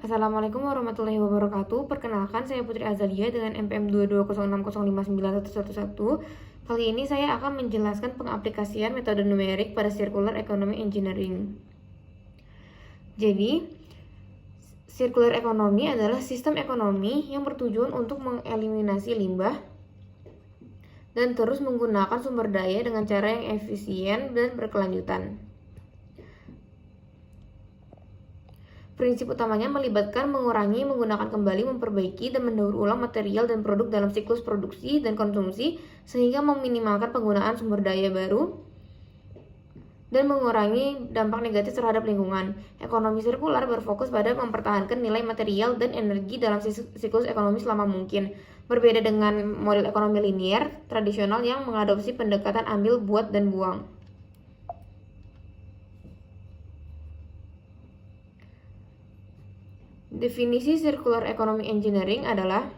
Assalamualaikum warahmatullahi wabarakatuh. Perkenalkan, saya Putri Azalia dengan NPM 22060591111. Kali ini saya akan menjelaskan pengaplikasian metode numerik pada Circular Economy Engineering. Jadi, Circular Economy adalah sistem ekonomi yang bertujuan untuk mengeliminasi limbah dan terus menggunakan sumber daya dengan cara yang efisien dan berkelanjutan. Prinsip utamanya melibatkan mengurangi, menggunakan kembali, memperbaiki, dan mendaur ulang material dan produk dalam siklus produksi dan konsumsi sehingga meminimalkan penggunaan sumber daya baru dan mengurangi dampak negatif terhadap lingkungan. Ekonomi sirkular berfokus pada mempertahankan nilai material dan energi dalam siklus ekonomi selama mungkin. Berbeda dengan model ekonomi linier tradisional yang mengadopsi pendekatan ambil, buat, dan buang. Definisi Circular Economy Engineering adalah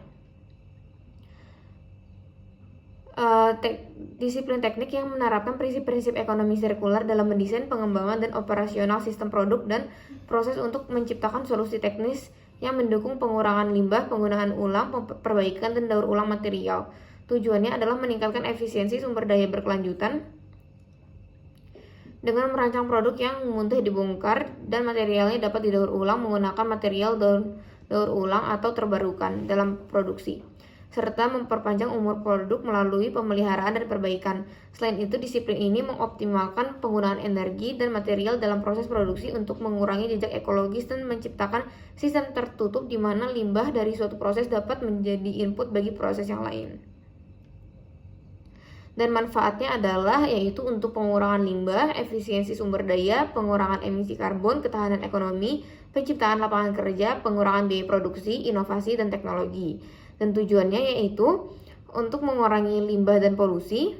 disiplin teknik yang menerapkan prinsip-prinsip ekonomi sirkular dalam mendesain, pengembangan, dan operasional sistem produk dan proses untuk menciptakan solusi teknis yang mendukung pengurangan limbah, penggunaan ulang, perbaikan, dan daur ulang material. Tujuannya adalah meningkatkan efisiensi sumber daya berkelanjutan dengan merancang produk yang mudah dibongkar dan materialnya dapat didaur ulang menggunakan material daur ulang atau terbarukan dalam produksi, serta memperpanjang umur produk melalui pemeliharaan dan perbaikan. Selain itu, disiplin ini mengoptimalkan penggunaan energi dan material dalam proses produksi untuk mengurangi jejak ekologis dan menciptakan sistem tertutup di mana limbah dari suatu proses dapat menjadi input bagi proses yang lain. Dan manfaatnya adalah yaitu untuk pengurangan limbah, efisiensi sumber daya, pengurangan emisi karbon, ketahanan ekonomi, penciptaan lapangan kerja, pengurangan biaya produksi, inovasi, dan teknologi. Dan tujuannya yaitu untuk mengurangi limbah dan polusi,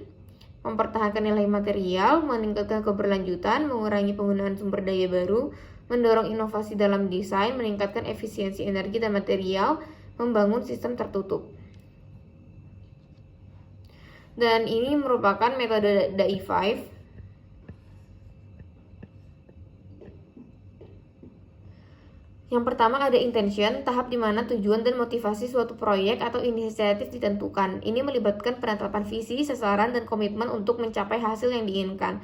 mempertahankan nilai material, meningkatkan keberlanjutan, mengurangi penggunaan sumber daya baru, mendorong inovasi dalam desain, meningkatkan efisiensi energi dan material, membangun sistem tertutup. Dan ini merupakan metode DAI5. Yang pertama ada intention, tahap di mana tujuan dan motivasi suatu proyek atau inisiatif ditentukan. Ini melibatkan penetapan visi, sasaran, dan komitmen untuk mencapai hasil yang diinginkan.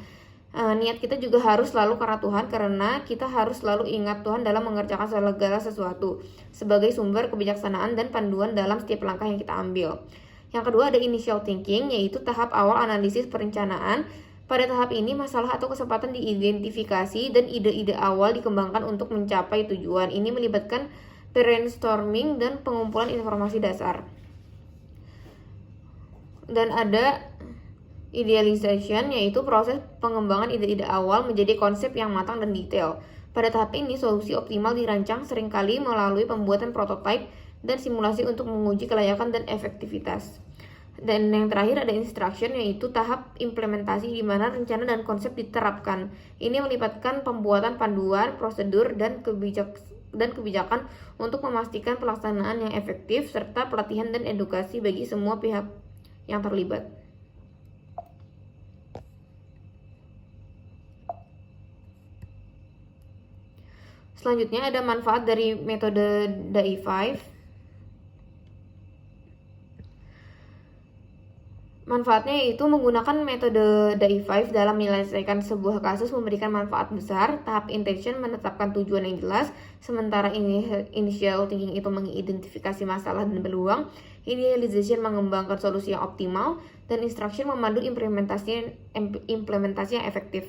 Niat kita juga harus selalu karena Tuhan, karena kita harus selalu ingat Tuhan dalam mengerjakan segala sesuatu sebagai sumber kebijaksanaan dan panduan dalam setiap langkah yang kita ambil. Yang kedua ada initial thinking, yaitu tahap awal analisis perencanaan. Pada tahap ini masalah atau kesempatan diidentifikasi dan ide-ide awal dikembangkan untuk mencapai tujuan. Ini melibatkan brainstorming dan pengumpulan informasi dasar. Dan ada idealization, yaitu proses pengembangan ide-ide awal menjadi konsep yang matang dan detail. Pada tahap ini solusi optimal dirancang seringkali melalui pembuatan prototipe dan simulasi untuk menguji kelayakan dan efektivitas. Dan yang terakhir ada instruction, yaitu tahap implementasi di mana rencana dan konsep diterapkan. Ini melibatkan pembuatan panduan, prosedur, dan kebijakan untuk memastikan pelaksanaan yang efektif serta pelatihan dan edukasi bagi semua pihak yang terlibat. Selanjutnya ada manfaat dari metode DAI5. Manfaatnya yaitu menggunakan metode DAI5 dalam menyelesaikan sebuah kasus memberikan manfaat besar. Tahap intention menetapkan tujuan yang jelas, sementara initial thinking itu mengidentifikasi masalah dan peluang, idealization mengembangkan solusi yang optimal, dan instruction memandu implementasi yang efektif.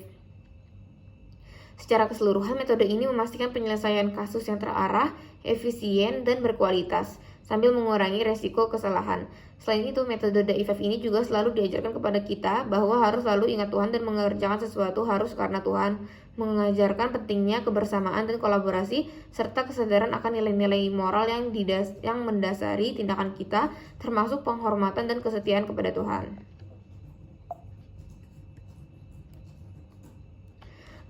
Secara keseluruhan, metode ini memastikan penyelesaian kasus yang terarah, efisien, dan berkualitas, sambil mengurangi resiko kesalahan. Selain itu, metode DAI5 ini juga selalu diajarkan kepada kita bahwa harus selalu ingat Tuhan dan mengerjakan sesuatu harus karena Tuhan, mengajarkan pentingnya kebersamaan dan kolaborasi, serta kesadaran akan nilai-nilai moral yang mendasari tindakan kita, termasuk penghormatan dan kesetiaan kepada Tuhan.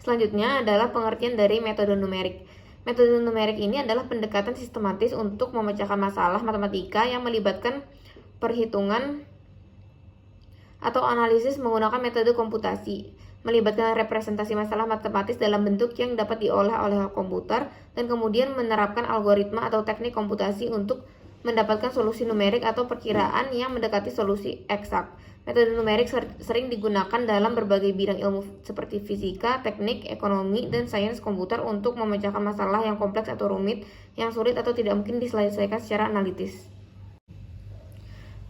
Selanjutnya adalah pengertian dari metode numerik. Metode numerik ini adalah pendekatan sistematis untuk memecahkan masalah matematika yang melibatkan perhitungan atau analisis menggunakan metode komputasi. melibatkan representasi masalah matematis dalam bentuk yang dapat diolah oleh komputer, dan kemudian menerapkan algoritma atau teknik komputasi untuk mendapatkan solusi numerik atau perkiraan yang mendekati solusi eksak. Metode numerik sering digunakan dalam berbagai bidang ilmu seperti fisika, teknik, ekonomi, dan sains komputer untuk memecahkan masalah yang kompleks atau rumit, yang sulit atau tidak mungkin diselesaikan secara analitis.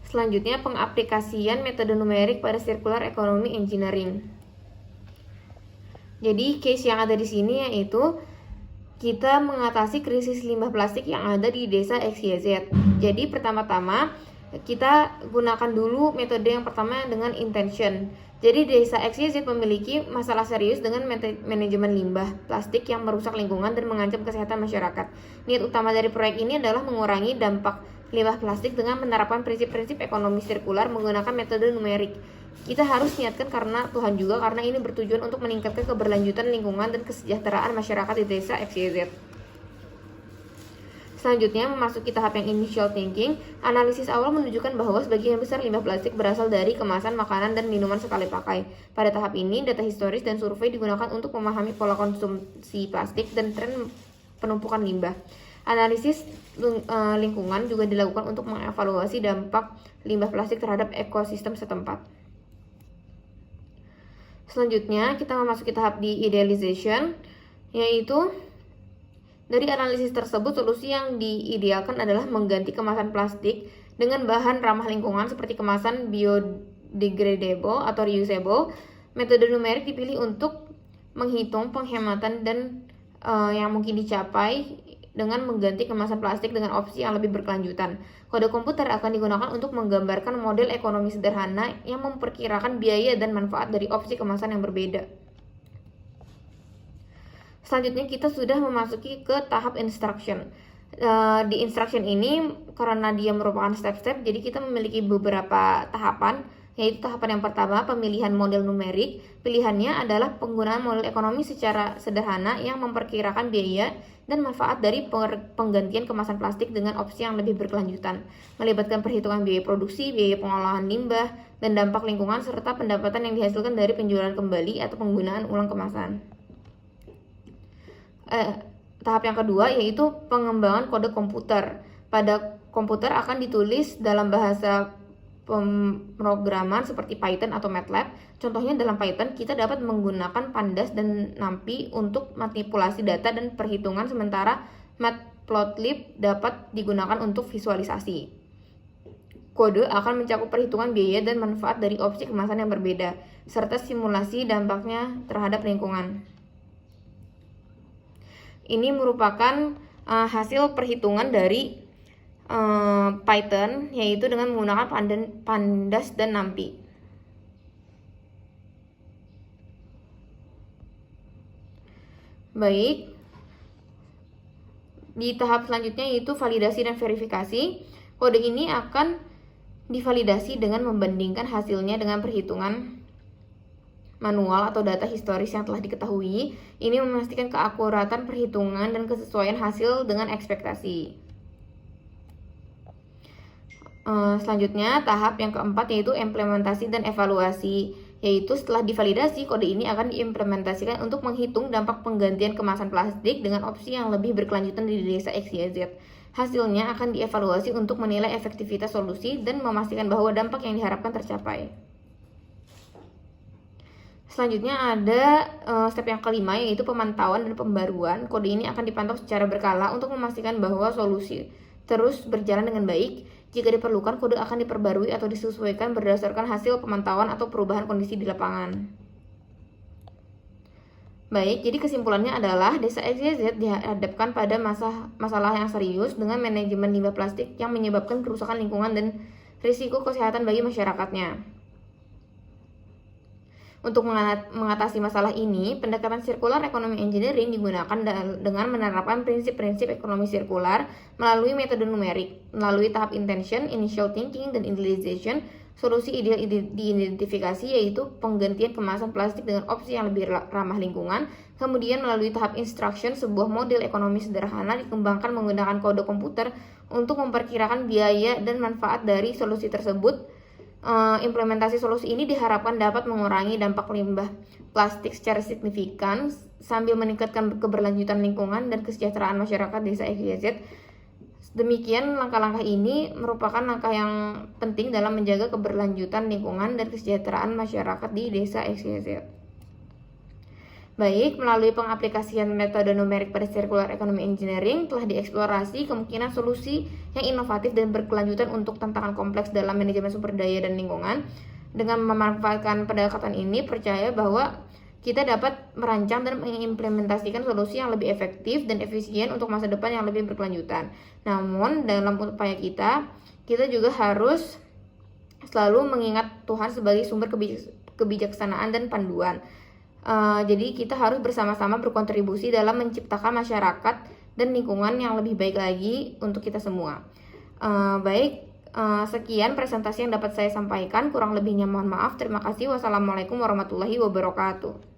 Selanjutnya, pengaplikasian metode numerik pada circular economy engineering. Jadi, case yang ada di sini yaitu kita mengatasi krisis limbah plastik yang ada di desa XYZ. Jadi, pertama-tama kita gunakan dulu metode yang pertama dengan intention. Jadi desa XYZ memiliki masalah serius dengan manajemen limbah plastik yang merusak lingkungan dan mengancam kesehatan masyarakat. Niat utama dari proyek ini adalah mengurangi dampak limbah plastik dengan menerapkan prinsip-prinsip ekonomi sirkular menggunakan metode numerik. Kita harus niatkan karena Tuhan juga, karena ini bertujuan untuk meningkatkan keberlanjutan lingkungan dan kesejahteraan masyarakat di desa XYZ. Selanjutnya, memasuki tahap yang initial thinking. Analisis awal menunjukkan bahwa sebagian besar limbah plastik berasal dari kemasan makanan dan minuman sekali pakai. Pada tahap ini, data historis dan survei digunakan untuk memahami pola konsumsi plastik dan tren penumpukan limbah. Analisis lingkungan juga dilakukan untuk mengevaluasi dampak limbah plastik terhadap ekosistem setempat. Selanjutnya, kita memasuki tahap di idealization, yaitu dari analisis tersebut, solusi yang diidealkan adalah mengganti kemasan plastik dengan bahan ramah lingkungan seperti kemasan biodegradable atau reusable. Metode numerik dipilih untuk menghitung penghematan dan yang mungkin dicapai dengan mengganti kemasan plastik dengan opsi yang lebih berkelanjutan. Kode komputer akan digunakan untuk menggambarkan model ekonomi sederhana yang memperkirakan biaya dan manfaat dari opsi kemasan yang berbeda. Selanjutnya kita sudah memasuki ke tahap instruction. Di instruction ini karena dia merupakan step-step, jadi kita memiliki beberapa tahapan, yaitu tahapan yang pertama pemilihan model numerik. Pilihannya adalah penggunaan model ekonomi secara sederhana yang memperkirakan biaya dan manfaat dari penggantian kemasan plastik dengan opsi yang lebih berkelanjutan, melibatkan perhitungan biaya produksi, biaya pengolahan limbah, dan dampak lingkungan serta pendapatan yang dihasilkan dari penjualan kembali atau penggunaan ulang kemasan. Tahap yang kedua yaitu pengembangan kode komputer. Pada komputer akan ditulis dalam bahasa pemrograman seperti Python atau MATLAB. Contohnya dalam Python kita dapat menggunakan pandas dan NumPy untuk manipulasi data dan perhitungan, sementara Matplotlib dapat digunakan untuk visualisasi. Kode akan mencakup perhitungan biaya dan manfaat dari opsi kemasan yang berbeda, serta simulasi dampaknya terhadap lingkungan. Ini merupakan hasil perhitungan dari Python, yaitu dengan menggunakan pandas dan NumPy. Baik, di tahap selanjutnya yaitu validasi dan verifikasi. Kode ini akan divalidasi dengan membandingkan hasilnya dengan perhitungan manual atau data historis yang telah diketahui. Ini memastikan keakuratan perhitungan dan kesesuaian hasil dengan ekspektasi. Selanjutnya, tahap yang keempat yaitu implementasi dan evaluasi. Yaitu setelah divalidasi, kode ini akan diimplementasikan untuk menghitung dampak penggantian kemasan plastik dengan opsi yang lebih berkelanjutan di desa XYZ. Hasilnya akan dievaluasi untuk menilai efektivitas solusi dan memastikan bahwa dampak yang diharapkan tercapai. Selanjutnya ada step yang kelima yaitu pemantauan dan pembaruan. Kode ini akan dipantau secara berkala untuk memastikan bahwa solusi terus berjalan dengan baik. Jika diperlukan, kode akan diperbarui atau disesuaikan berdasarkan hasil pemantauan atau perubahan kondisi di lapangan. Baik, jadi kesimpulannya adalah desa XYZ dihadapkan pada masalah yang serius dengan manajemen limbah plastik yang menyebabkan kerusakan lingkungan dan risiko kesehatan bagi masyarakatnya. Untuk mengatasi masalah ini, pendekatan circular economy engineering digunakan dengan menerapkan prinsip-prinsip ekonomi sirkular melalui metode numerik. Melalui tahap intention, initial thinking, dan idealization, solusi ideal diidentifikasi yaitu penggantian kemasan plastik dengan opsi yang lebih ramah lingkungan. Kemudian melalui tahap instruction, sebuah model ekonomi sederhana dikembangkan menggunakan kode komputer untuk memperkirakan biaya dan manfaat dari solusi tersebut. Implementasi solusi ini diharapkan dapat mengurangi dampak limbah plastik secara signifikan sambil meningkatkan keberlanjutan lingkungan dan kesejahteraan masyarakat desa XYZ. Demikian langkah-langkah ini merupakan langkah yang penting dalam menjaga keberlanjutan lingkungan dan kesejahteraan masyarakat di desa XYZ. Baik, melalui pengaplikasian metode numerik pada circular economy engineering telah dieksplorasi kemungkinan solusi yang inovatif dan berkelanjutan untuk tantangan kompleks dalam manajemen sumber daya dan lingkungan. Dengan memanfaatkan pendekatan ini, percaya bahwa kita dapat merancang dan mengimplementasikan solusi yang lebih efektif dan efisien untuk masa depan yang lebih berkelanjutan. Namun, dalam upaya kita juga harus selalu mengingat Tuhan sebagai sumber kebijaksanaan dan panduan. Jadi kita harus bersama-sama berkontribusi dalam menciptakan masyarakat dan lingkungan yang lebih baik lagi untuk kita semua. Sekian presentasi yang dapat saya sampaikan. Kurang lebihnya mohon maaf. Terima kasih. Wassalamualaikum warahmatullahi wabarakatuh.